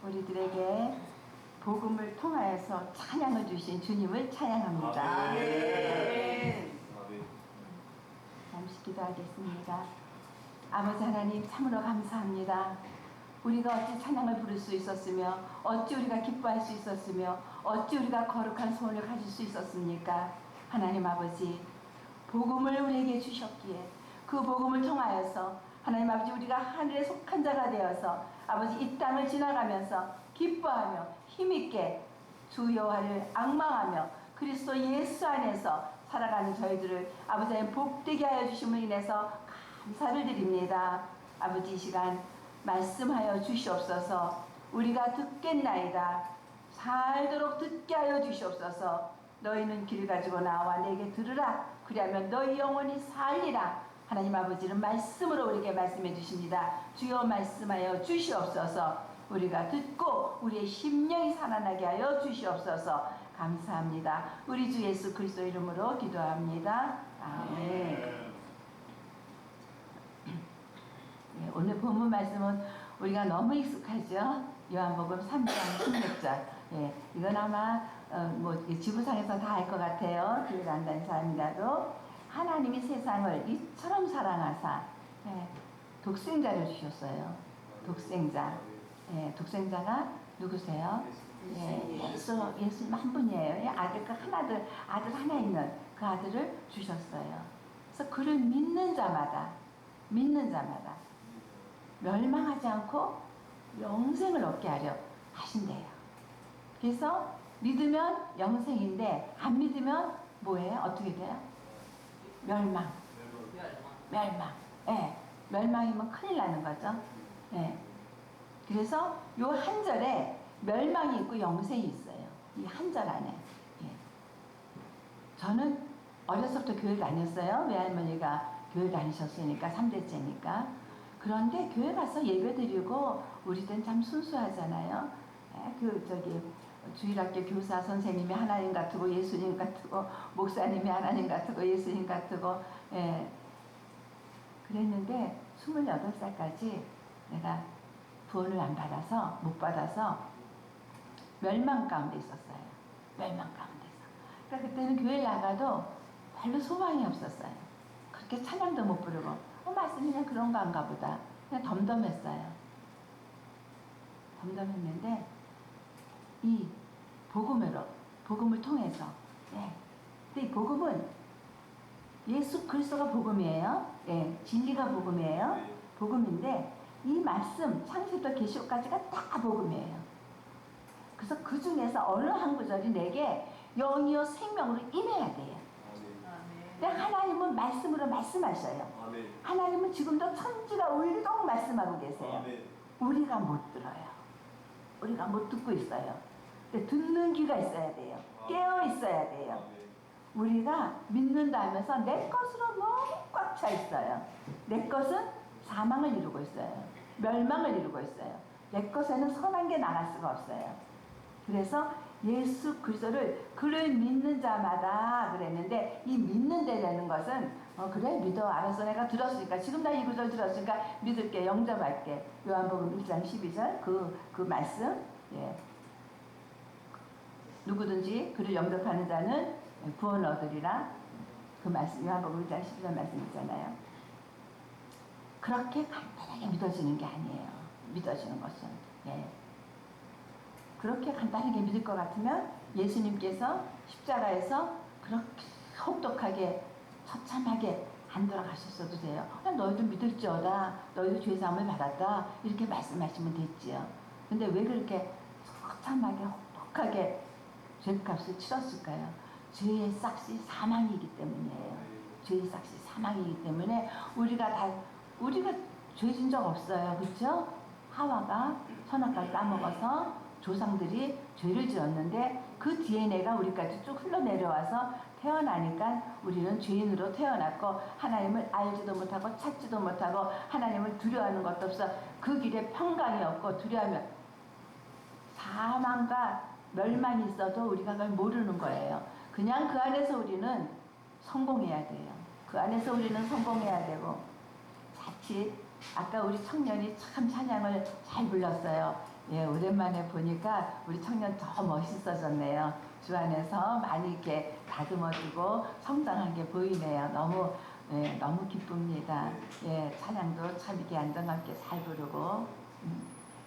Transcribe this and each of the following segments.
우리들에게 복음을 통하여서 찬양을 주신 주님을 찬양합니다. 아멘. 잠시 기도하겠습니다. 아버지 하나님, 참으로 감사합니다. 우리가 어찌 찬양을 부를 수 있었으며, 어찌 우리가 기뻐할 수 있었으며, 어찌 우리가 거룩한 소원을 가질 수 있었습니까? 하나님 아버지, 복음을 우리에게 주셨기에 그 복음을 통하여서 하나님 아버지, 우리가 하늘에 속한 자가 되어서 아버지 이 땅을 지나가면서 기뻐하며 힘있게 주 여호와를 앙망하며 그리스도 예수 안에서 살아가는 저희들을 아버지 하나님 복되게 하여 주심을 인해서 감사를 드립니다. 아버지, 이 시간 말씀하여 주시옵소서. 우리가 듣겠나이다. 살도록 듣게 하여 주시옵소서. 너희는 길 가지고 나와 내게 들으라. 그리하면 너희 영혼이 살리라. 하나님 아버지는 말씀으로 우리에게 말씀해 주십니다. 주여 말씀하여 주시옵소서. 우리가 듣고 우리의 심령이 살아나게 하여 주시옵소서. 감사합니다. 우리 주 예수 그리스도 이름으로 기도합니다. 아멘. 네, 오늘 본문 말씀은 우리가 너무 익숙하죠. 요한복음 3장 16절. 예, 이건 아마 지부상에서 다 알 것 같아요. 교회를 안다는 사람이라도 하나님이 세상을 이처럼 사랑하사 독생자를 주셨어요. 독생자. 예, 독생자가 누구세요? 예, 예수님 한 분이에요. 아들 하나 있는 그 아들을 주셨어요. 그래서 그를 믿는 자마다 멸망하지 않고 영생을 얻게 하려 하신대요. 그래서 믿으면 영생인데 안 믿으면 뭐예요? 어떻게 돼요? 멸망. 예, 멸망이면 큰일 나는 거죠. 예. 그래서 요 한 절에 멸망이 있고 영생이 있어요. 이 한 절 안에. 예. 저는 어려서부터 교회 다녔어요. 외할머니가 교회 다니셨으니까 3대째니까. 그런데 교회 가서 예배 드리고 우리들은 참 순수하잖아요. 주일학교 교사 선생님이 하나님 같고 예수님 같고 목사님이 하나님 같고 예수님 같고 그랬는데 28살까지 내가 구원을 못 받아서 멸망 가운데 있었어요. 멸망 가운데서. 그러니까 그때는 교회 나가도 별로 소망이 없었어요. 그렇게 찬양도 못 부르고 말씀이 그냥 그런 건가 보다. 그냥 덤덤했어요. 덤덤했는데 이 복음을 통해서 근데 이 복음은 예수 그리스도가 복음이에요. 진리가 복음이에요. 복음인데 이 말씀 창세부터 계시록까지가 다 복음이에요. 그래서 그 중에서 어느 한 구절이 내게 영이요 생명으로 임해야 돼요. 근데 하나님은 말씀으로 말씀하셔요. 하나님은 지금도 천지가 울리도록 말씀하고 계세요. 우리가 못 들어요. 우리가 못 듣고 있어요. 근데 듣는 귀가 있어야 돼요. 깨어 있어야 돼요. 우리가 믿는다 하면서 내 것으로 너무 꽉 차 있어요. 내 것은 사망을 이루고 있어요. 멸망을 이루고 있어요. 내 것에는 선한 게 나갈 수가 없어요. 그래서 예수 그리스도를 그를 믿는 자마다 그랬는데 이 믿는 데라는 것은 그래 믿어 알았어 내가 들었으니까 지금 나 이 구절 들었으니까 믿을게 영접할게. 요한복음 1장 12절 그 말씀 누구든지 그를 영접하는 자는 구원을 얻으리라. 그 말씀 요한복음 1장 12절 말씀 있잖아요. 그렇게 간단하게 믿어지는 게 아니에요. 믿어지는 것은 그렇게 간단하게 믿을 것 같으면 예수님께서 십자가에서 그렇게 혹독하게 처참하게 안 돌아가셨어도 돼요. 너희도 믿을지어다. 너희도 죄사함을 받았다. 이렇게 말씀하시면 됐지요. 근데 왜 그렇게 처참하게 혹독하게 죄값을 치렀을까요? 죄의 싹이 사망이기 때문이에요. 죄의 싹이 사망이기 때문에 우리가 죄진 적 없어요. 그렇죠? 하와가 선악과를 따먹어서 조상들이 죄를 지었는데 그 DNA가 우리까지 쭉 흘러내려와서 태어나니까 우리는 죄인으로 태어났고 하나님을 알지도 못하고 찾지도 못하고 하나님을 두려워하는 것도 없어. 그 길에 평강이 없고 두려워하면 사망과 멸망이 있어도 우리가 그걸 모르는 거예요. 그냥 그 안에서 우리는 성공해야 돼요. 그 안에서 우리는 성공해야 되고 자칫 아까 우리 청년이 참 찬양을 잘 불렀어요. 예, 오랜만에 보니까 우리 청년 더 멋있어졌네요. 주 안에서 많이 이렇게 다듬어지고 성장한 게 보이네요. 너무, 예, 너무 기쁩니다. 예, 찬양도 참 이렇게 안정감 있게 잘 부르고.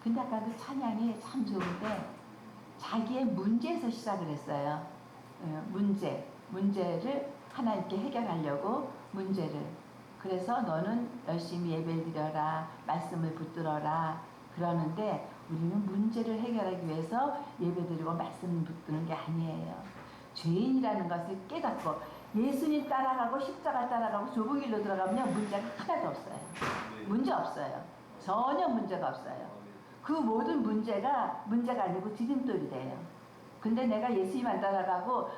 근데 아까 그 찬양이 참 좋은데 자기의 문제에서 시작을 했어요. 문제를 하나님께 해결하려고 문제를. 그래서 너는 열심히 예배를 드려라, 말씀을 붙들어라 그러는데 우리는 문제를 해결하기 위해서 예배드리고 말씀 붙드는 게 아니에요. 죄인이라는 것을 깨닫고 예수님 따라가고 십자가 따라가고 좁은 길로 들어가면 문제가 하나도 없어요. 문제 없어요. 전혀 문제가 없어요. 그 모든 문제가 아니고 디딤돌이 돼요. 근데 내가 예수님 안 따라가고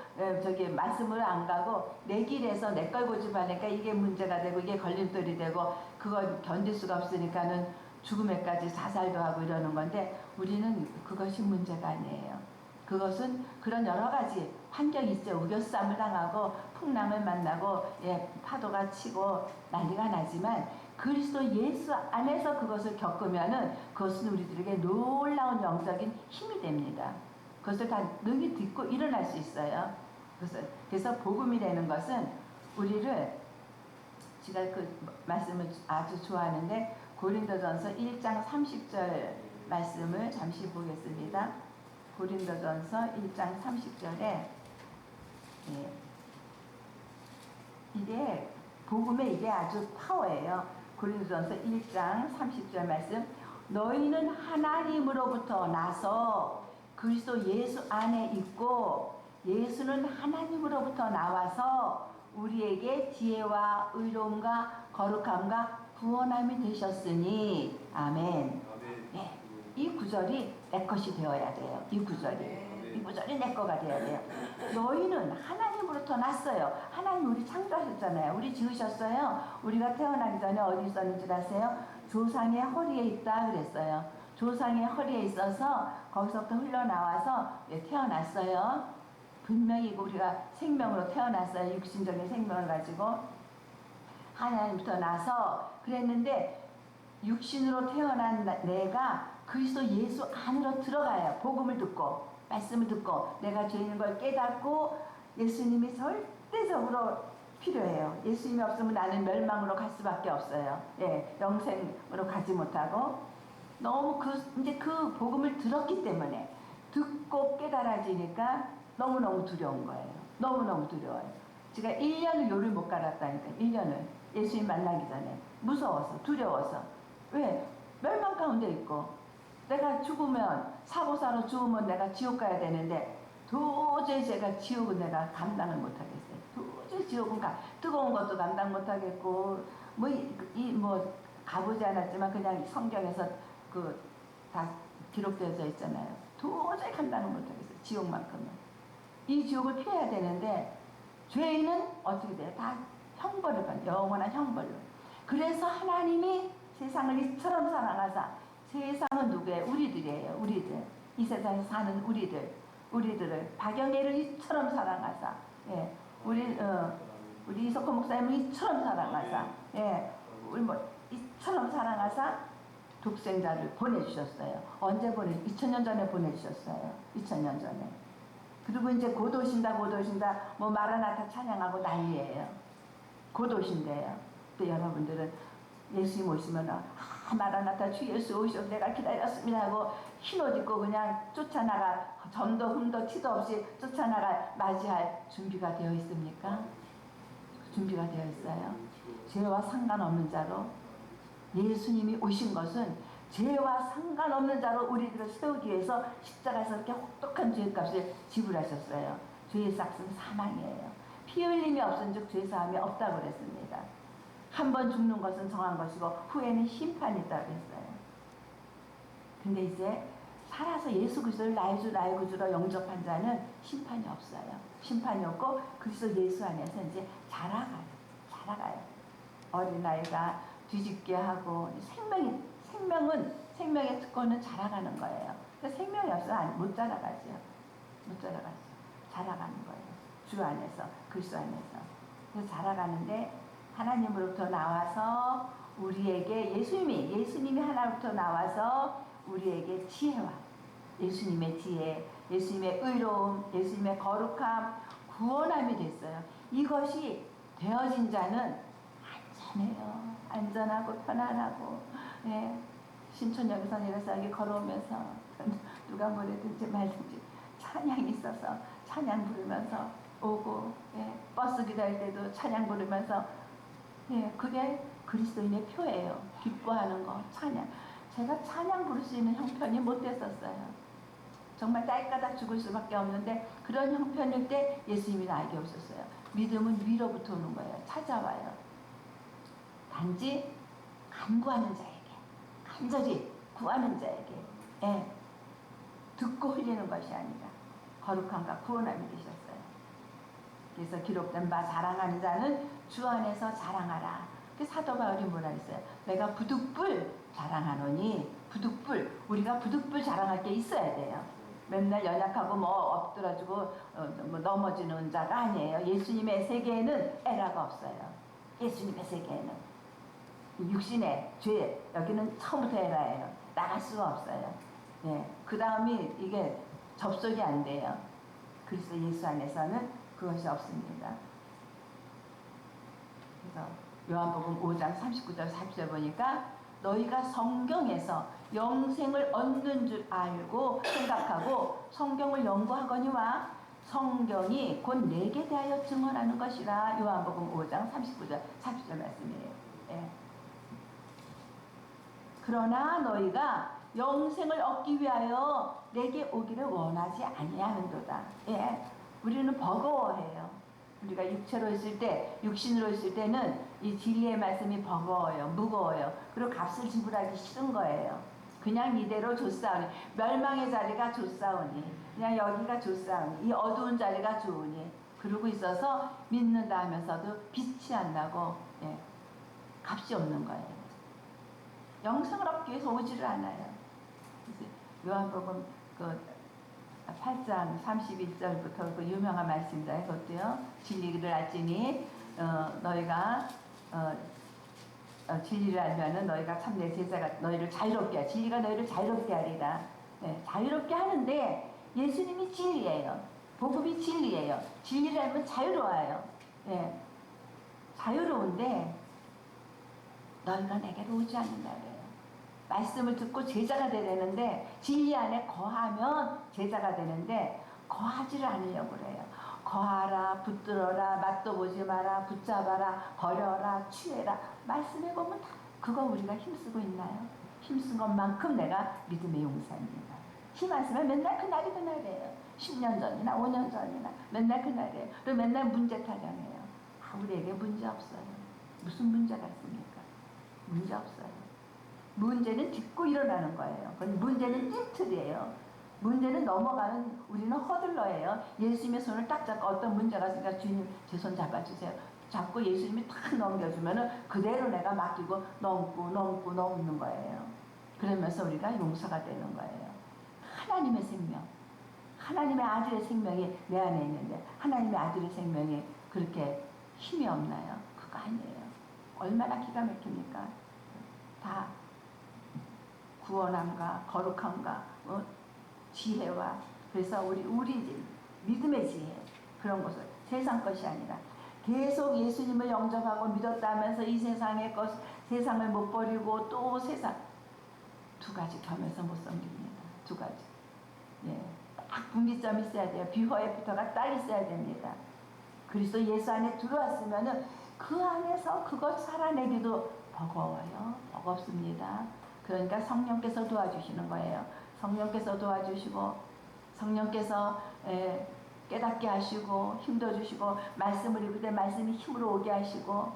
저기 말씀을 안 가고 내 길에서 내 걸 고집하니까 이게 문제가 되고 이게 걸림돌이 되고 그걸 견딜 수가 없으니까는 죽음에까지 자살도 하고 이러는 건데 우리는 그것이 문제가 아니에요. 그것은 그런 여러 가지 환경이 있죠. 우겨쌈을 당하고 풍랑을 만나고 예, 파도가 치고 난리가 나지만 그리스도 예수 안에서 그것을 겪으면은 그것은 우리들에게 놀라운 영적인 힘이 됩니다. 그것을 다 능히 듣고 일어날 수 있어요. 그래서 복음이 되는 것은 우리를 제가 그 말씀을 아주 좋아하는데 고린도전서 1장 30절 말씀을 잠시 보겠습니다. 고린도전서 1장 30절에 예, 이게 복음의 이게 아주 파워예요. 고린도전서 1장 30절 말씀 너희는 하나님으로부터 나서 그리스도 예수 안에 있고 예수는 하나님으로부터 나와서 우리에게 지혜와 의로움과 거룩함과 구원함이 되셨으니 아멘. 네, 이 구절이 내 것이 되어야 돼요. 이 구절이 내 거가 되어야 돼요. 너희는 하나님으로부터 났어요. 하나님 우리 창조하셨잖아요. 우리 지으셨어요. 우리가 태어나기 전에 어디 있었는지 아세요? 조상의 허리에 있다 그랬어요. 조상의 허리에 있어서 거기서부터 흘러나와서 태어났어요. 분명히 우리가 생명으로 태어났어요. 육신적인 생명을 가지고 하나님부터 나서 그랬는데 육신으로 태어난 내가 그리스도 예수 안으로 들어가요. 복음을 듣고 말씀을 듣고 내가 죄인 걸 깨닫고 예수님이 절대적으로 필요해요. 예수님이 없으면 나는 멸망으로 갈 수밖에 없어요. 예, 영생으로 가지 못하고 너무 이제 그 복음을 들었기 때문에 듣고 깨달아지니까 너무너무 두려운 거예요. 너무너무 두려워요. 제가 1년을 요를 못 갈았다니까. 1년을 예수님 만나기 전에 무서워서 두려워서. 왜? 멸망 가운데 있고 내가 죽으면 사고사로 죽으면 내가 지옥 가야 되는데 도저히 제가 지옥은 내가 감당을 못하겠어요. 도저히 지옥은 뜨거운 것도 감당 못하겠고 뭐 가보지 않았지만 그냥 성경에서 다 기록되어져 있잖아요. 도저히 감당을 못하겠어요. 지옥만큼은. 이 지옥을 피해야 되는데 죄인은 어떻게 돼요? 다 형벌을 받아요. 영원한 형벌로. 그래서 하나님이 세상을 이처럼 사랑하사 세상은 누구예요? 우리들이에요. 우리들. 이 세상에 사는 우리들을 박영애를 이처럼 사랑하사 예. 우리 이석호 목사님을 이처럼 사랑하사 예. 우리 이처럼 사랑하사 독생자를 보내주셨어요. 언제 2000년 전에 보내주셨어요. 2000년 전에. 그리고 이제 곧 오신다 뭐 마라나타 찬양하고 난리예요. 곧 오신대요. 또 여러분들은 예수님 오시면 마라나타 주 예수 오셔서 내가 기다렸습니다 하고 흰옷 입고 그냥 쫓아나가 점도 흠도 티도 없이 쫓아나가 맞이할 준비가 되어 있습니까? 준비가 되어 있어요. 죄와 상관없는 자로 예수님이 오신 것은 죄와 상관없는 자로 우리들을 세우기 위해서 십자가에서 이렇게 혹독한 죄값을 지불하셨어요. 죄의 삭은 사망이에요. 피 흘림이 없은즉 죄사함이 없다고 그랬습니다. 한 번 죽는 것은 정한 것이고 후에는 심판이 있다고 했어요. 근데 이제 살아서 예수 그리스도를 나의 주 나의 구주로 영접한 자는 심판이 없어요. 심판이 없고 그리스도 예수 안에서 이제 자라가요. 어린아이가 뒤집게 하고 생명의 특권은 자라가는 거예요. 생명이 없으면 못 자라가죠. 자라가는 거예요. 주 안에서 그리스도 안에서. 그래서 자라가는데 하나님으로부터 나와서 우리에게 예수님이 하나님으로부터 나와서 우리에게 지혜와 예수님의 지혜, 예수님의 의로움, 예수님의 거룩함, 구원함이 됐어요. 이것이 되어진 자는 안전해요. 안전하고 편안하고, 예. 신촌역에서 내려서 여기 걸어오면서 누가 뭐래든지 말든지 찬양이 있어서 찬양 부르면서 오고, 예. 버스 기다릴 때도 찬양 부르면서, 예. 그게 그리스도인의 표예요. 기뻐하는 거, 찬양. 제가 찬양 부를 수 있는 형편이 못 됐었어요. 정말 딸까닥 죽을 수밖에 없는데 그런 형편일 때 예수님이 나에게 오셨어요. 믿음은 위로부터 오는 거예요. 찾아와요. 단지 간구하는 자에게, 간절히 구하는 자에게, 예, 듣고 흘리는 것이 아니라 거룩함과 구원함이 되셨어요. 그래서 기록된 바 자랑하는 자는 주 안에서 자랑하라. 그 사도 바울이 뭐라 했어요? 내가 부득불 자랑하노니, 부득불, 우리가 부득불 자랑할 게 있어야 돼요. 맨날 연약하고 뭐 엎드러지고 뭐 넘어지는 자가 아니에요. 예수님의 세계에는 에라가 없어요. 예수님의 세계에는 육신의 죄, 여기는 처음부터 에라예요. 나갈 수가 없어요. 예, 그 다음이 이게 접속이 안 돼요. 그리스도 예수 안에서는 그것이 없습니다. 그래서 요한복음 5장 39절 40절 보니까 너희가 성경에서 영생을 얻는 줄 알고 생각하고 성경을 연구하거니와 성경이 곧 내게 대하여 증언하는 것이라. 요한복음 5장 39절 40절 말씀이에요. 예. 그러나 너희가 영생을 얻기 위하여 내게 오기를 원하지 아니하는도다. 예. 우리는 버거워해요. 우리가 육체로 있을 때, 육신으로 있을 때는 이 진리의 말씀이 버거워요. 무거워요. 그리고 값을 지불하기 싫은 거예요. 그냥 이대로 좋사오니, 멸망의 자리가 좋사오니, 그냥 여기가 좋사오니, 이 어두운 자리가 좋으니, 그러고 있어서 믿는다 하면서도 빛이 안 나고, 예, 값이 없는 거예요. 영생을 얻기 위해서 오지를 않아요. 요한복음 8장 31절부터 그 유명한 말씀입니다. 그것도요. 진리를 알지니 너희가 진리를 알면은 너희가 참내 제사가 너희를 자유롭게 하리. 진리가 너희를 자유롭게 하리라. 네, 자유롭게 하는데 예수님이 진리예요. 복음이 진리예요. 진리를 알면 자유로워요. 네, 자유로운데 너희가 내게로 오지 않는다 그래요. 말씀을 듣고 제자가 되는데 진리 안에 거하면 제자가 되는데 거하지를 않으려고 그래요. 거하라, 붙들어라, 맛도 보지 마라, 붙잡아라, 버려라, 취해라. 말씀해 보면 다 그거 우리가 힘쓰고 있나요? 힘쓴 것만큼 내가 믿음의 용사입니다. 힘 안 쓰면 맨날 그날이 그날이에요. 10년 전이나 5년 전이나 맨날 그날이에요. 그리고 맨날 문제 타령해요. 우리에게 문제 없어요. 무슨 문제가 있습니까? 문제 없어요. 문제는 딛고 일어나는 거예요. 그건 문제는 띵틀이에요. 문제는 넘어가는 우리는 허들러예요. 예수님의 손을 딱 잡고 어떤 문제가 있으니까 주님 제 손 잡아주세요. 잡고 예수님이 탁 넘겨주면은 그대로 내가 맡기고 넘는 거예요. 그러면서 우리가 용서가 되는 거예요. 하나님의 생명, 하나님의 아들의 생명이 내 안에 있는데 하나님의 아들의 생명이 그렇게 힘이 없나요? 그거 아니에요. 얼마나 기가 막힙니까? 다 구원함과 거룩함과 지혜와, 그래서 우리 믿음의 지혜, 그런 것을 세상 것이 아니라 계속 예수님을 영접하고 믿었다 하면서 이 세상의 것, 세상을 못 버리고 또 세상 두 가지 겸해서 못 섬깁니다. 두 가지. 예, 딱 분기점이 있어야 돼요. 비허에부터가 딱 있어야 됩니다. 그리스도 예수 안에 들어왔으면은 그 안에서 그것 살아내기도 버거워요. 버겁습니다. 그러니까 성령께서 도와주시는 거예요. 성령께서 도와주시고 성령께서 깨닫게 하시고 힘도 주시고 말씀을 읽을 때 말씀이 힘으로 오게 하시고,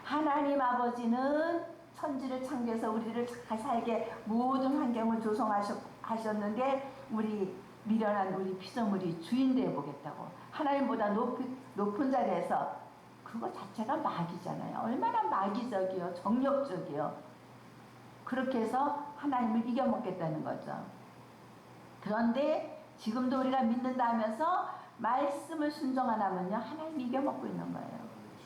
하나님 아버지는 천지를 창조해서 우리를 잘 살게 모든 환경을 조성하셨는데 우리 미련한 우리 피조물이 주인 되어 보겠다고 하나님보다 높은 자리에서, 그거 자체가 마귀잖아요. 얼마나 마귀적이요, 정력적이요. 그렇게 해서 하나님을 이겨먹겠다는 거죠. 그런데 지금도 우리가 믿는다 하면서 말씀을 순종 안 하면요, 하나님 이겨먹고 있는 거예요.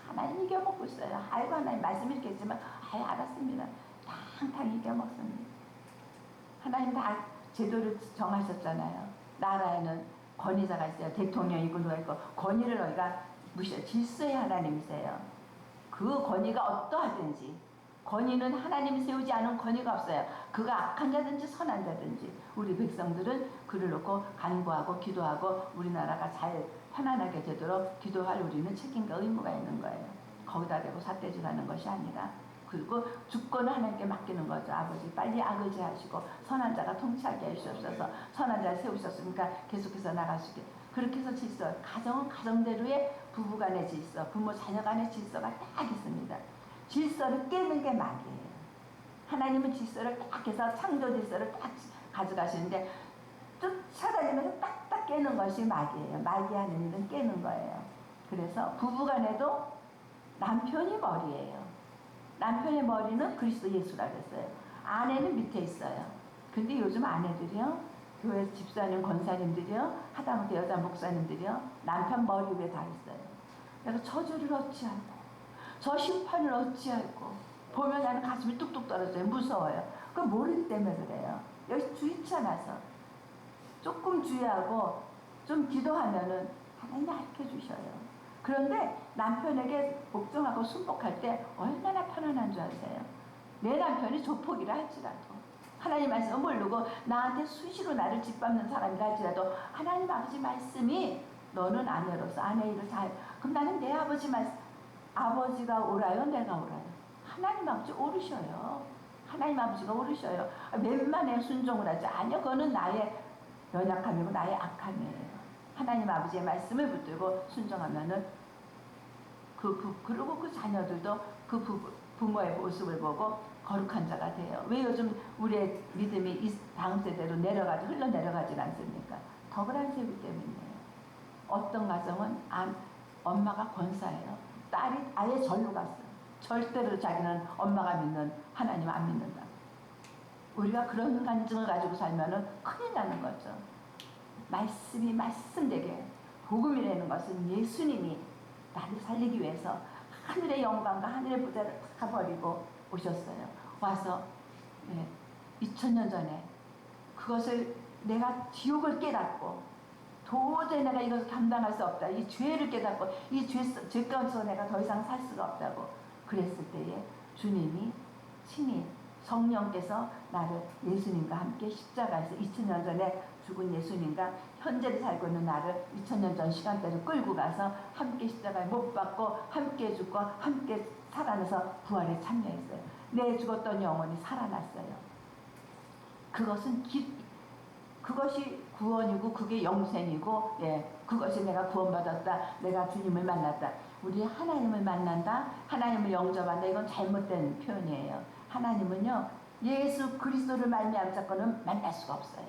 하나님 이겨먹고 있어요. 아이고 하나님 말씀 읽겠지만 알았습니다. 탕탕 이겨먹습니다. 하나님 다 제도를 정하셨잖아요. 나라에는 권위자가 있어요. 대통령이 있고 누가 있고 권위를 너희가 무시해. 질서의 하나님이세요. 그 권위가 어떠하든지 권위는 하나님이 세우지 않은 권위가 없어요. 그가 악한 자든지 선한 자든지 우리 백성들은 그를 놓고 간구하고 기도하고 우리나라가 잘 편안하게 되도록 기도할 우리는 책임과 의무가 있는 거예요. 거기다 대고 삿대질하는 것이 아니라. 그리고 주권을 하나님께 맡기는 거죠. 아버지 빨리 악을 제하시고 선한 자가 통치하게 해주옵소서. 선한 자를 세우셨으니까 계속해서 나갈 수 있게. 그렇게 해서 질서, 가정은 가정대로의 부부간의 질서, 부모 자녀간의 질서가 딱 있습니다. 질서를 깨는 게 마귀예요. 하나님은 질서를 딱 해서 창조 질서를 딱 가져가시는데 쫓아다니면서 딱딱 깨는 것이 마귀예요. 마귀 하는 일은 깨는 거예요. 그래서 부부간에도 남편이 머리예요. 남편의 머리는 그리스도 예수라고 했어요. 아내는 밑에 있어요. 근데 요즘 아내들이요, 교회 집사님, 권사님들이요, 하다못해 여자 목사님들이요, 남편 머리 위에 다 있어요. 그래서 저주를 어찌하고, 저 심판을 어찌하고, 보면 나는 가슴이 뚝뚝 떨어져요. 무서워요. 그건 모르기 때문에 그래요. 여기 주의치 않아서. 조금 주의하고, 좀 기도하면은 하나님이 알려 주셔요. 그런데 남편에게 복종하고 순복할 때 얼마나 편안한 줄 아세요? 내 남편이 조폭이라 할지라도 하나님 말씀을 모르고 나한테 수시로 나를 짓밟는 사람이라 할지라도 하나님 아버지 말씀이 너는 아내로서 아내 일을 잘 그럼 나는 내 아버지 말씀 아버지가 옳아요? 내가 옳아요? 하나님 아버지 옳으셔요. 하나님 아버지가 옳으셔요. 웬만해 순종을 하지 아니요. 그거는 나의 연약함이고 나의 악함이에요. 하나님 아버지의 말씀을 붙들고 순종하면은 그리고 그 자녀들도 그 부모의 모습을 보고 거룩한 자가 돼요. 왜 요즘 우리의 믿음이 이 다음 세대로 흘러내려가지 않습니까? 더블한 세기 때문이에요. 어떤 가정은 엄마가 권사예요. 딸이 아예 절로 갔어요. 절대로 자기는 엄마가 믿는 하나님 안 믿는다. 우리가 그런 간증을 가지고 살면은 큰일 나는 거죠. 말씀이 말씀되게 복음이라는 것은 예수님이 나를 살리기 위해서 하늘의 영광과 하늘의 부자를 다 버리고 오셨어요. 와서 2000년 전에 그것을 내가 지옥을 깨닫고 도저히 내가 이것을 감당할 수 없다. 이 죄를 깨닫고 이 죄 가운데서 내가 더 이상 살 수가 없다고 그랬을 때에 주님이 친히 성령께서 나를 예수님과 함께 십자가에서 2000년 전에 죽은 예수님과 현재 살고 있는 나를 2000년 전 시간대를 끌고 가서 함께 십자가에 못 박고 함께 죽고 함께 살아나서 부활에 참여했어요. 내 죽었던 영혼이 살아났어요. 그것이 구원이고 그게 영생이고 그것이 내가 구원받았다. 내가 주님을 만났다. 우리 하나님을 만난다. 하나님을 영접한다. 이건 잘못된 표현이에요. 하나님은요. 예수 그리스도를 말미암자거는 만날 수가 없어요.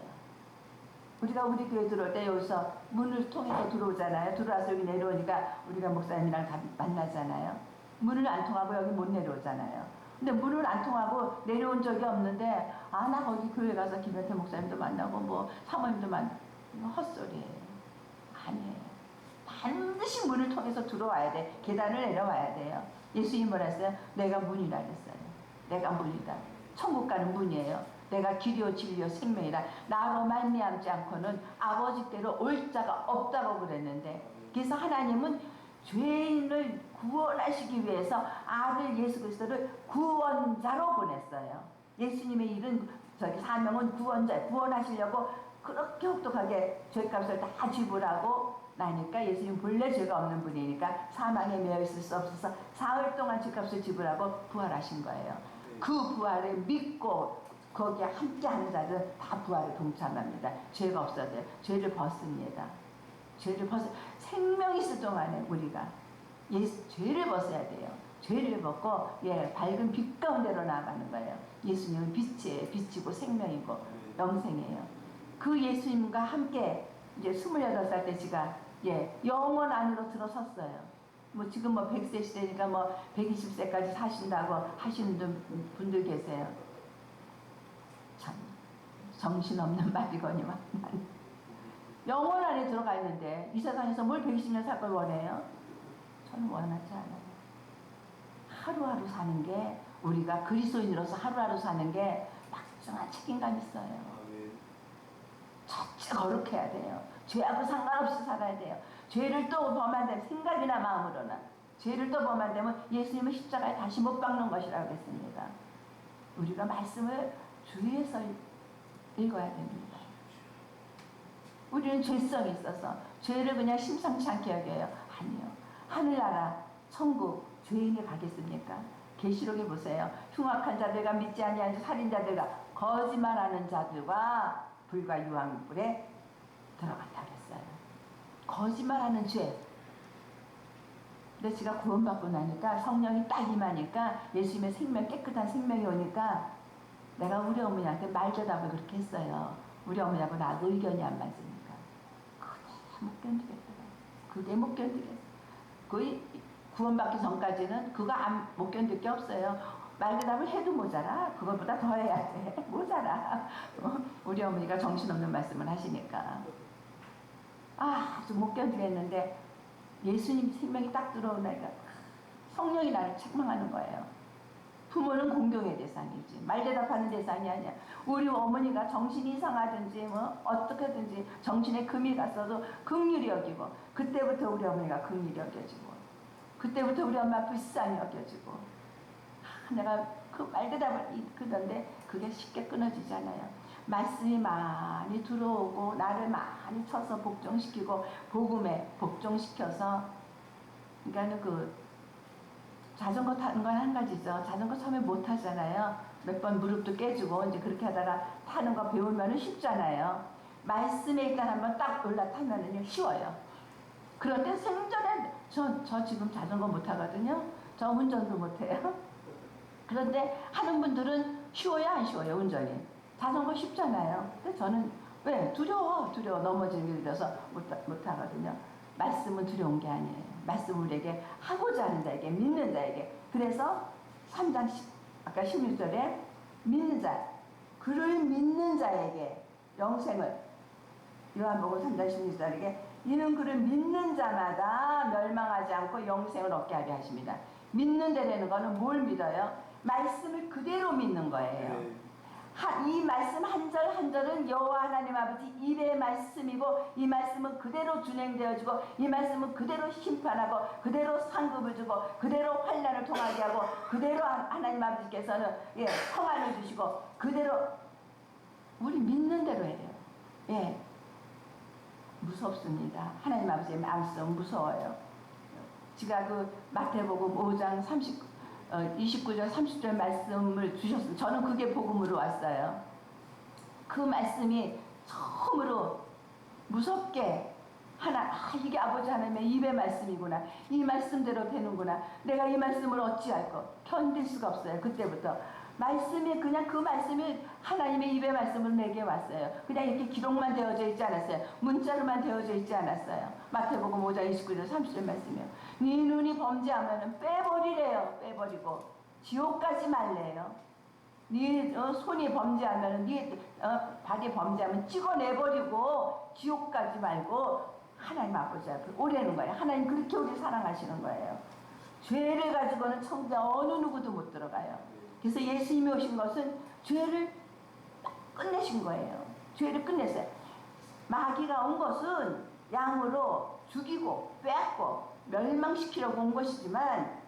우리가 우리 교회 들어올 때 여기서 문을 통해서 들어오잖아요. 들어와서 여기 내려오니까 우리가 목사님이랑 다 만나잖아요. 문을 안 통하고 여기 못 내려오잖아요. 근데 문을 안 통하고 내려온 적이 없는데 나 거기 교회 가서 김현태 목사님도 만나고 뭐 사모님도 만나고 이거 헛소리예요. 아니에요. 반드시 문을 통해서 들어와야 돼. 계단을 내려와야 돼요. 예수님이 뭐라 했어요? 내가 문이라 그랬어요. 내가 문이다. 천국 가는 문이에요. 내가 길이요 진리요 생명이라. 나로 말미암지 않고는 아버지께로 올 자가 없다고 그랬는데 그래서 하나님은 죄인을 구원하시기 위해서 아들 예수 그리스도를 구원자로 보냈어요. 예수님의 일은 사명은 구원하시려고 그렇게 혹독하게 죄값을 다 지불하고 나니까 예수님 본래 죄가 없는 분이니까 사망에 매여 있을 수 없어서 사흘 동안 죄값을 지불하고 부활하신 거예요. 그 부활을 믿고 거기에 함께하는 자들은 다 부활에 동참합니다. 죄가 없어져요. 죄를 벗습니다. 생명이 있을 동안에 우리가 죄를 벗어야 돼요. 죄를 벗고 밝은 빛 가운데로 나아가는 거예요. 예수님은 빛이에요. 빛이고 생명이고 영생이에요. 그 예수님과 함께 이제 28살 때 제가 영원 안으로 들어섰어요. 뭐 지금 뭐 100세 시대니까 뭐 120세까지 사신다고 하시는 분들 계세요. 참 정신없는 말이거니만 영원 안에 들어가 있는데 이 세상에서 뭘 120년 살 걸 원해요? 저는 원하지 않아요. 하루하루 사는 게 우리가 그리스도인으로서 하루하루 사는 게 막 소중한 책임감이 있어요. 아멘. 첫째 거룩해야 돼요. 죄하고 상관없이 살아야 돼요. 죄를 또 범한다면 생각이나 마음으로나 죄를 또 범한다면 예수님은 십자가에 다시 못 박는 것이라고 했습니다. 우리가 말씀을 주의해서 읽어야 됩니다. 우리는 죄성이 있어서 죄를 그냥 심상치 않게 여겨요. 아니요. 하늘나라 천국 죄인이 가겠습니까? 계시록에 보세요. 흉악한 자들과 믿지 아니하는 살인자들과 거짓말하는 자들과 불과 유황불에 들어갔다 그랬어요. 거짓말하는 죄. 근데 제가 구원받고 나니까 성령이 딱 임하니까 예수님의 생명, 깨끗한 생명이 오니까 내가 우리 어머니한테 말대답을 그렇게 했어요. 우리 어머니하고 나 의견이 안 맞으니까. 그게 못 견디겠더라고요. 그게 못 견디겠어요. 거의 구원받기 전까지는 그거 못 견딜 게 없어요. 말대답을 해도 모자라. 그것보다 더 해야 돼. 모자라. 우리 어머니가 정신없는 말씀을 하시니까. 아주 못 견디겠는데 예수님 생명이 딱 들어오니까 성령이 나를 책망하는 거예요. 부모는 공경의 대상이지 말대답하는 대상이 아니야. 우리 어머니가 정신이 이상하든지 뭐 어떻게든지 정신에 금이 갔어도 긍휼히 여기고 그때부터 우리 어머니가 긍휼히 여겨지고 그때부터 우리 엄마 불쌍히 여겨지고 내가 그 말대답을 그런데 그게 쉽게 끊어지잖아요. 말씀이 많이 들어오고 나를 많이 쳐서 복종시키고 복음에 복종시켜서 그러니까는 그 자전거 타는 건 한 가지죠. 자전거 처음에 못 타잖아요. 몇 번 무릎도 깨지고 이제 그렇게 하다가 타는 거 배우면은 쉽잖아요. 말씀에 일단 한번 딱 올라타면은요 쉬워요. 그런데 생전에 저 지금 자전거 못 타거든요. 저 운전도 못 해요. 그런데 하는 분들은 쉬워요, 안 쉬워요, 운전이? 자전거 쉽잖아요. 근데 저는 왜? 두려워 넘어지기 들어서 못 하거든요. 말씀은 두려운 게 아니에요. 말씀을 우리에게 하고자 하는 자에게 믿는 자에게. 그래서 3장 아까 16절에 믿는 자, 그를 믿는 자에게 영생을 요한복음 3장 16절에게 이는 그를 믿는 자마다 멸망하지 않고 영생을 얻게 하게 하십니다. 믿는 데라는 거는 뭘 믿어요? 말씀을 그대로 믿는 거예요. 이 말씀 한 절 한 절은 여호와 하나님 아버지 입의 말씀이고 이 말씀은 그대로 준행되어지고 이 말씀은 그대로 심판하고 그대로 상급을 주고 그대로 환난을 통하게 하고 그대로 하나님 아버지께서는 평안을 주시고 그대로 우리 믿는 대로 해요. 예, 무섭습니다. 하나님 아버지의 말씀 무서워요. 제가 그 마태복음 5장 29절 30절 말씀을 주셨어요. 저는 그게 복음으로 왔어요. 그 말씀이 처음으로 무섭게 이게 아버지 하나님의 입의 말씀이구나. 이 말씀대로 되는구나. 내가 이 말씀을 어찌할 것 견딜 수가 없어요. 그때부터 말씀이 그냥 그 말씀이 하나님의 입의 말씀으로 내게 왔어요. 그냥 이렇게 기록만 되어져 있지 않았어요. 문자로만 되어져 있지 않았어요. 마태복음 5장 29절 30절 말씀이요. 네 눈이 범죄하면 빼버리래요. 빼버리고 지옥까지 말래요. 네 손이 범죄하면 네 발이 범죄하면 찍어내버리고 지옥까지 말고 하나님 아버지 앞에 오래는 거예요. 하나님 그렇게 우리 사랑하시는 거예요. 죄를 가지고는 천국에 어느 누구도 못 들어가요. 그래서 예수님이 오신 것은 죄를 끝내신 거예요. 죄를 끝냈어요. 마귀가 온 것은 양으로 죽이고 빼앗고 멸망시키려고 온 것이지만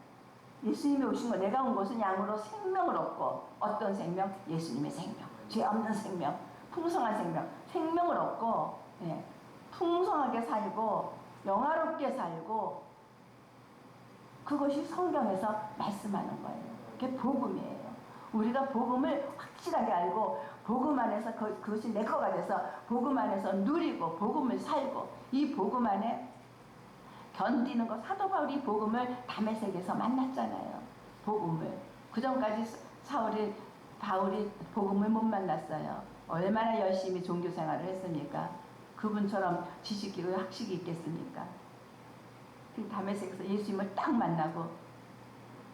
예수님이 오신 거 내가 온 것은 양으로 생명을 얻고 어떤 생명? 예수님의 생명. 죄 없는 생명. 풍성한 생명. 생명을 얻고 풍성하게 살고 영화롭게 살고 그것이 성경에서 말씀하는 거예요. 그게 복음이에요. 우리가 복음을 확실하게 알고 복음 안에서 그것이 내 거가 돼서 복음 안에서 누리고 복음을 살고 이 복음 안에 견디는 것. 사도 바울이 복음을 다메섹에서 만났잖아요. 복음을. 그 전까지 바울이 복음을 못 만났어요. 얼마나 열심히 종교 생활을 했습니까? 그분처럼 지식이고 학식이 있겠습니까? 그 다메섹에서 예수님을 딱 만나고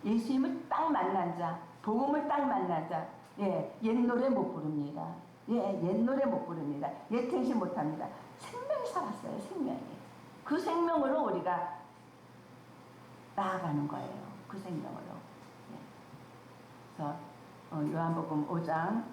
예수님을 딱 만난 자, 복음을 딱 만난 자, 옛 노래 못 부릅니다. 옛 노래 못 부릅니다. 옛 행시 못 합니다. 생명이 살았어요. 생명이. 그 생명으로 우리가 나아가는 거예요. 그 생명으로. 그래서 요한복음 5장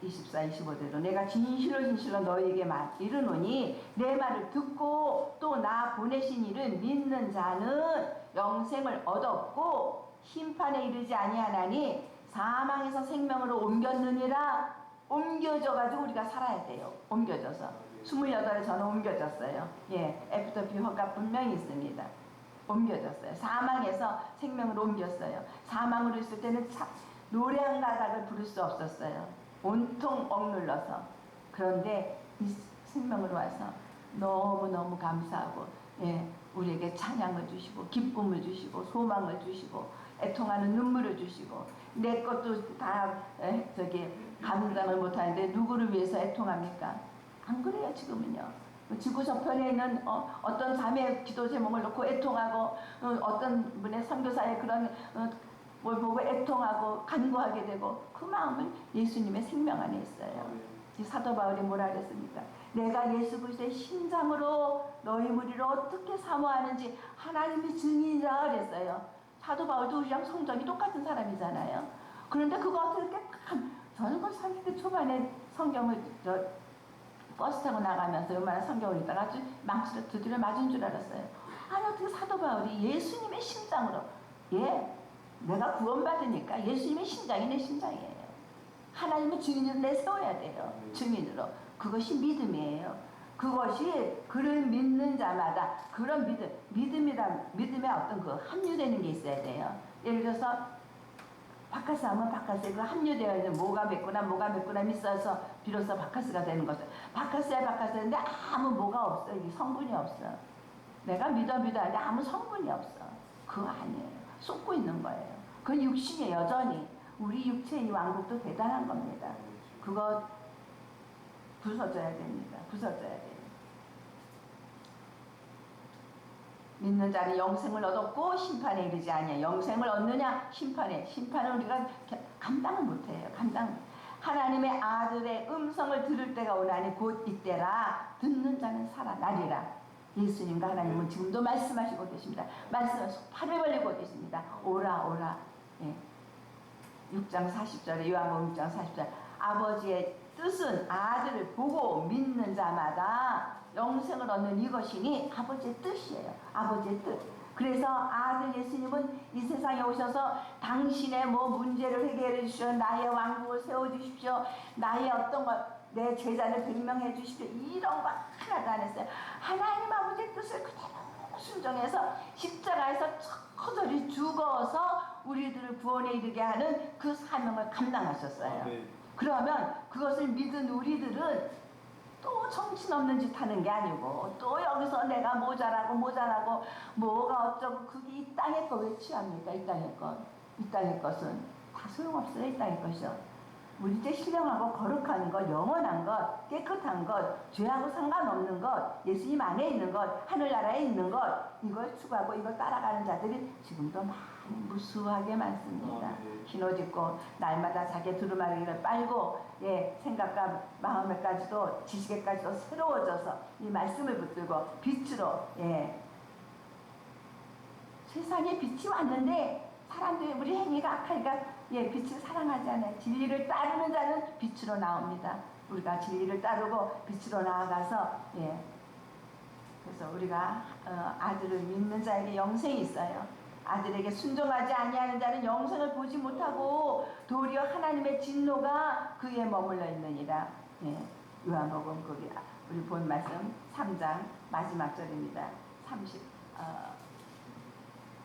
24, 25대로 내가 진실로 너희에게 이르노니 내 말을 듣고 또 나 보내신 이를 믿는 자는 영생을 얻었고 심판에 이르지 아니하나니 사망에서 생명으로 옮겼느니라. 옮겨져가지고 우리가 살아야 돼요. 옮겨져서 28에 저는 옮겨졌어요. 예, 애프터 비허가 분명히 있습니다. 옮겨졌어요. 사망에서 생명으로 옮겼어요. 사망으로 있을 때는 노래 한 가닥을 부를 수 없었어요. 온통 억눌러서. 그런데 이 생명으로 와서 너무너무 감사하고, 예, 우리에게 찬양을 주시고 기쁨을 주시고 소망을 주시고 애통하는 눈물을 주시고 내 것도 다 감당을 못하는데 누구를 위해서 애통합니까? 안 그래요 지금은요. 지구 저편에 있는 어떤 자매의 기도 제목을 놓고 애통하고 어떤 분의 선교사의 그런 뭘 보고 애통하고 간구하게 되고 그 마음은 예수님의 생명 안에 있어요. 이 사도 바울이 뭐라 그랬습니까? 내가 예수 그리스도의 심장으로 너희 무리를 어떻게 사모하는지 하나님이 증인이라 그랬어요. 사도 바울도 우리랑 성정이 똑같은 사람이잖아요. 그런데 그거 어떻게 저는 그 30대 초반에 성경을 버스 타고 나가면서 얼마나 성경을 읽다가 아주 망치로 두드려 맞은 줄 알았어요. 아니 어떻게 사도 바울이 예수님의 심장으로, 예, 내가 구원받으니까 예수님의 심장이 내 심장이에요. 하나님의 증인으로 내세워야 돼요. 증인으로. 그것이 믿음이에요. 그것이 그를 믿는 자마다 그런 믿음의 어떤 그 합류되는 게 있어야 돼요. 예를 들어서 바카스 하면 바카스에 그 합류되어 있는 뭐가 맺구나 믿어서 비로소 바카스가 되는 것을. 바카스인데 아무 뭐가 없어. 이게 성분이 없어. 내가 믿어 하는데 아무 성분이 없어. 그거 아니에요. 쏟고 있는 거예요. 그건 육신이 여전히 우리 육체의 왕국도 대단한 겁니다. 그거 부서져야 됩니다. 부서져야 돼요. 믿는 자는 영생을 얻었고 심판에 이르지 아니하냐. 영생을 얻느냐 심판은 우리가 감당을 못해요. 하나님의 아들의 음성을 들을 때가 오나니 곧 이때라. 듣는 자는 살아나리라. 예수님과 하나님은 지금도 말씀하시고 계십니다. 말씀하시고 팔을 벌리고 계십니다. 오라. 예. 6장 40절에 요한복음 6장 40절 아버지의 뜻은 아들을 보고 믿는 자마다 영생을 얻는 이것이니 아버지의 뜻이에요. 아버지의 뜻. 그래서 아들 예수님은 이 세상에 오셔서 당신의 문제를 해결해 주십시오. 나의 왕국을 세워주십시오. 나의 어떤 것 내 제자를 백명해 주십시오. 이런 거 하나도 안 했어요. 하나님 아버지의 뜻을 그대로 순종해서 십자가에서 처절히 죽어서 우리들을 구원에 이르게 하는 그 사명을 감당하셨어요. 그러면 그것을 믿은 우리들은 또 정신없는 짓 하는 게 아니고 또 여기서 내가 모자라고 뭐가 어쩌고 그게 이 땅의 거 왜 취합니까? 이 땅의 것은 다 소용없어요. 이 땅의 것이요. 우리 이제 신령하고 거룩한 것, 영원한 것, 깨끗한 것, 죄하고 상관없는 것, 예수님 안에 있는 것, 하늘나라에 있는 것, 이걸 추구하고 이걸 따라가는 자들이 지금도 많이 무수하게 많습니다. 흰옷 입고 날마다 자기의 두루마리를 빨고, 예, 생각과 마음에까지도 지식에까지도 새로워져서 이 말씀을 붙들고 빛으로, 예, 세상에 빛이 왔는데 사람들이 우리 행위가 악하니까 빛을 사랑하지 않아요. 진리를 따르는 자는 빛으로 나옵니다. 우리가 진리를 따르고 빛으로 나아가서, 그래서 우리가 아들을 믿는 자에게 영생이 있어요. 아들에게 순종하지 아니하는 자는 영생을 보지 못하고 도리어 하나님의 진노가 그에 머물러 있느니라. 요한복음 거기 우리 본 말씀 3장 마지막 절입니다.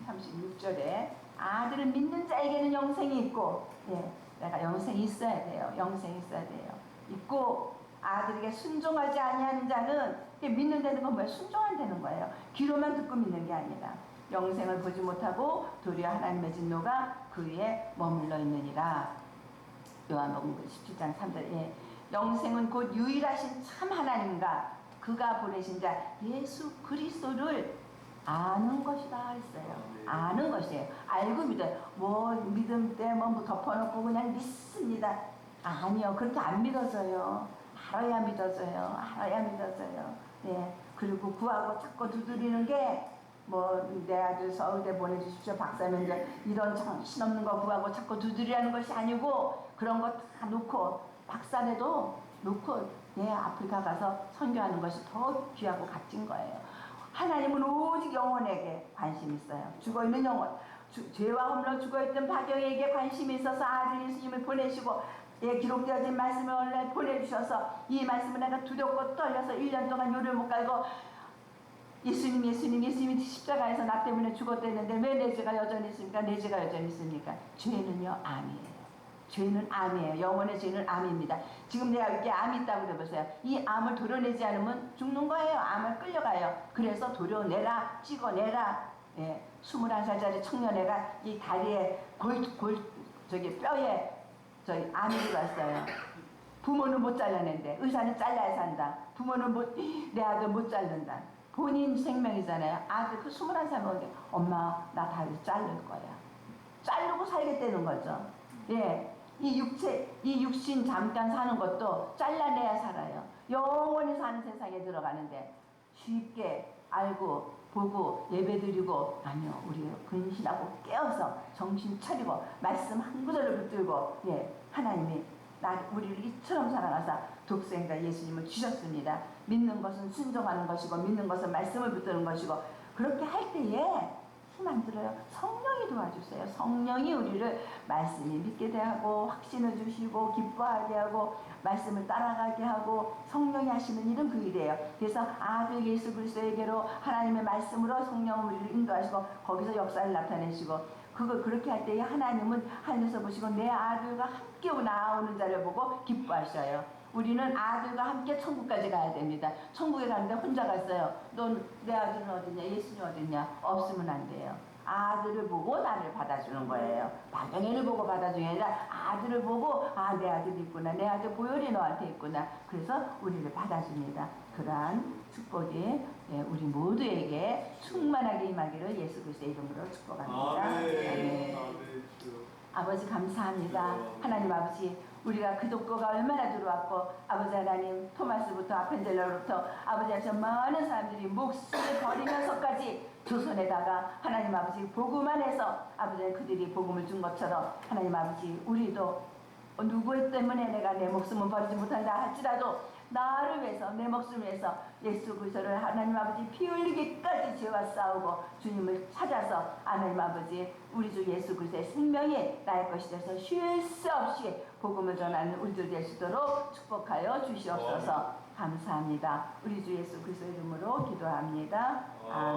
36절에 아들을 믿는 자에게는 영생이 있고, 내가 영생이 있어야 돼요. 영생이 있어야 돼요. 있고 아들에게 순종하지 아니하는 자는 믿는다는 건 뭐예요? 순종한다는 거예요. 귀로만 듣고 믿는 게 아니라 영생을 보지 못하고 도리어 하나님의 진노가 그 위에 머물러 있느니라. 요한복음 17장 3절에 영생은 곧 유일하신 참 하나님과 그가 보내신 자 예수 그리스도를 아는 것이다 했어요. 아는 것이에요. 알고 믿어요. 믿음 때문에 덮어놓고 그냥 믿습니다. 아니요. 그렇게 안 믿어져요. 알아야 믿어져요. 그리고 구하고 찾고 두드리는 게 뭐 내 아들 서울대 보내주십시오 박사면접 이런 정신없는 거 구하고 자꾸 두드리라는 것이 아니고 그런 거 다 놓고 박사라도 놓고 아프리카 가서 선교하는 것이 더 귀하고 값진 거예요. 하나님은 오직 영혼에게 관심 있어요. 죽어있는 영혼, 죄와 험로 죽어있던 박영에게 관심이 있어서 아들 예수님을 보내시고 기록되어진 말씀을 원래 보내주셔서 이 말씀을 내가 두렵고 떨려서 1년 동안 요를 못 갈고 예수님이 십자가에서 나 때문에 죽었다는데 왜 내 죄가 여전히 있습니까? 내 죄가 여전히 있습니까? 죄는요 암이에요. 죄는 암이에요. 영혼의 죄는 암입니다. 지금 내가 이렇게 암이 있다고 그래보세요. 이 암을 도려내지 않으면 죽는 거예요. 암을 끌려가요. 그래서 도려내라, 찍어내라. 21살짜리 청년애가 이 다리에 뼈에 암이 들어왔어요. 부모는 못 잘라낸대. 의사는 잘라야 산다. 부모는 내 아들 못 자른다. 본인 생명이잖아요. 아들 그 21살 먹는데 엄마 나 다리 자를 거야. 자르고 살겠다는 거죠. 이 육신 잠깐 사는 것도 잘라내야 살아요. 영원히 사는 세상에 들어가는데 쉽게 알고 보고 예배드리고 아니요. 우리 근신하고 깨어서 정신 차리고 말씀 한 구절을 붙들고 하나님이 우리를 이처럼 사랑하사 독생자 예수님을 주셨습니다. 믿는 것은 순종하는 것이고 믿는 것은 말씀을 붙드는 것이고 그렇게 할 때에 힘 안 들어요. 성령이 도와주세요. 성령이 우리를 말씀이 믿게 하고 확신을 주시고 기뻐하게 하고 말씀을 따라가게 하고 성령이 하시는 일은 그 일이에요. 그래서 아들 예수 그리스도에게로 하나님의 말씀으로 성령을 우리를 인도하시고 거기서 역사를 나타내시고 그걸 그렇게 할 때에 하나님은 하늘에서 보시고 내 아들과 함께 나아오는 자를 보고 기뻐하셔요. 우리는 아들과 함께 천국까지 가야 됩니다. 천국에 가는데 혼자 갔어요. 넌 내 아들은 어딨냐? 예수님 어딨냐? 없으면 안 돼요. 아들을 보고 나를 받아주는 거예요. 박영애를 보고 받아주는 게 아니라 아들을 보고 내 아들이 있구나. 내 아들 보혈이 너한테 있구나. 그래서 우리를 받아줍니다. 그러한 축복이 우리 모두에게 충만하게 임하기를 예수 그리스도의 이름으로 축복합니다. 아멘. 아버지 감사합니다. 하나님 아버지 우리가 그 독고가 얼마나 들어왔고 아버지 하나님 토마스부터 아펜젤러로부터 아버지 하신 많은 사람들이 목숨을 버리면서까지 조선에다가 하나님 아버지 복음 안에서 아버지 그들이 복음을 준 것처럼 하나님 아버지 우리도 누구 때문에 내가 내 목숨을 버리지 못한다 할지라도 나를 위해서 내 목숨을 위해서 예수 그리스도를 하나님 아버지 피 흘리기까지 죄와 싸우고 주님을 찾아서 하나님 아버지 우리 주 예수 그리스도의 생명이 나의 것이 돼서 쉴 수 없이 복음을 전하는 우리들 될 수 있도록 축복하여 주시옵소서. 감사합니다. 우리 주 예수 그리스도의 이름으로 기도합니다. 아멘.